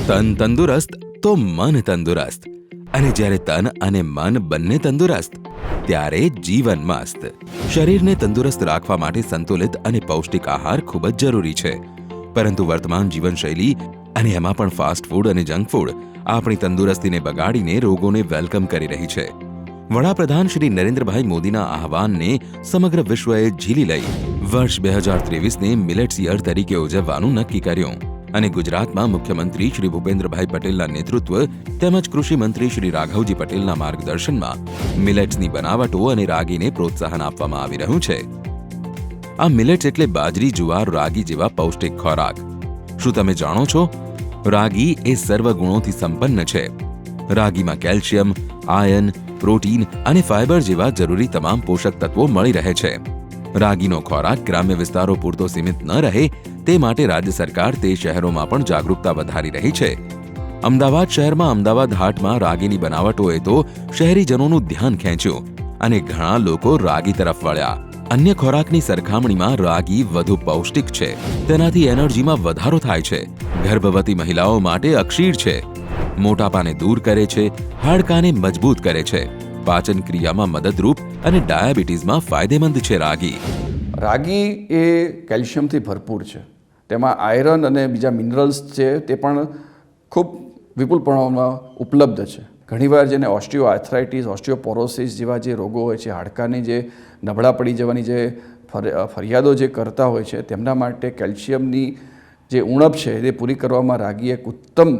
તન તંદુરસ્ત તો મન તંદુરસ્ત, અને જ્યારે તન અને મન બંને તંદુરસ્ત ત્યારે જીવન મસ્ત. શરીરને તંદુરસ્ત રાખવા માટે સંતુલિત અને પૌષ્ટિક આહાર ખૂબ જ જરૂરી છે. પરંતુ વર્તમાન જીવનશૈલી અને એમાં પણ ફાસ્ટ ફૂડ અને જંક ફૂડ આપણી તંદુરસ્તીને બગાડીને રોગોને વેલકમ કરી રહી છે. વડાપ્રધાન શ્રી નરેન્દ્રભાઈ મોદીના આહવાનને સમગ્ર વિશ્વએ ઝીલી લઈ વર્ષ 2023ને મિલેટ્સ યર તરીકે ઉજવવાનું નક્કી કર્યું અને ગુજરાતમાં મુખ્યમંત્રી શ્રી ભૂપેન્દ્રભાઈ પટેલના નેતૃત્વ તેમજ કૃષિ મંત્રી શ્રી રાઘવજી પટેલના માર્ગદર્શનમાં મિલેટ્સની બનાવટો અને રાગીને પ્રોત્સાહન આપવામાં આવી રહ્યું છે. આ મિલેટ્સ એટલે બાજરી, જુવાર, રાગી જેવા પૌષ્ટિક ખોરાક. શું તમે જાણો છો? રાગી એ સર્વ ગુણોથી સંપન્ન છે. રાગીમાં કેલ્શિયમ, આયર્ન, પ્રોટીન અને ફાઇબર જેવા જરૂરી તમામ પોષક તત્વો મળી રહે છે. રાગીનો ખોરાક ગ્રામ્ય વિસ્તારો પૂરતો સીમિત ન રહે તે માટે રાજ્ય સરકાર તે શહેરોમાં પણ જાગૃતતા વધારી રહી છે. અમદાવાદ શહેરમાં અમદાવાદ હાટમાં રાગીની બનાવટોએ તો શહેરીજનોનું ધ્યાન ખેંચ્યું અને ઘણા લોકો રાગી તરફ વળ્યા. અન્ય ખોરાકની સરખામણીમાં રાગી વધુ પૌષ્ટિક છે. તેનાથી એનર્જીમાં વધારો થાય છે. ગર્ભવતી મહિલાઓ માટે અક્ષીર છે. મોટાપાને દૂર કરે છે, હાડકાને મજબૂત કરે છે, પાચન ક્રિયામાં મદદરૂપ અને ડાયાબિટીસમાં ફાયદેમંદ છે. રાગી એ કેલ્શિયમથી ભરપૂર છે. તેમાં આયરન અને બીજા મિનરલ્સ છે તે પણ ખૂબ વિપુલ પ્રમાણમાં ઉપલબ્ધ છે. ઘણીવાર જેને ઓસ્ટિયોઆર્થરાઇટિસ, ઓસ્ટિયોપોરોસિસ જેવા જે રોગો હોય છે, હાડકાની જે નબળા પડી જવાની જે ફરિયાદો જે કરતા હોય છે તેમના માટે કેલ્શિયમની જે ઉણપ છે તે પૂરી કરવામાં રાગી એક ઉત્તમ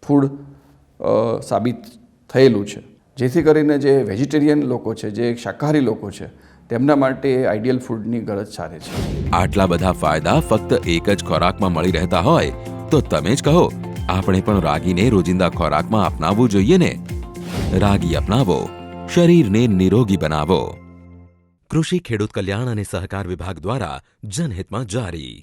ફૂડ સાબિત થયેલું છે. જેથી કરીને જે વેજીટેરિયન લોકો છે, જે શાકાહારી લોકો છે તેમના માટે આઈડિયલ ફૂડની ગરજ સારે છે. આટલા બધા ફાયદા ફક્ત એક જ ખોરાકમાં મળી રહેતા હોય તો તમે જ કહો, આપણે પણ રાગીને રોજિંદા ખોરાકમાં અપનાવવું જોઈએ ને. રાગી અપનાવો, શરીરને નિરોગી બનાવો. કૃષિ ખેડૂત કલ્યાણ અને સહકાર વિભાગ દ્વારા જનહિતમાં જારી.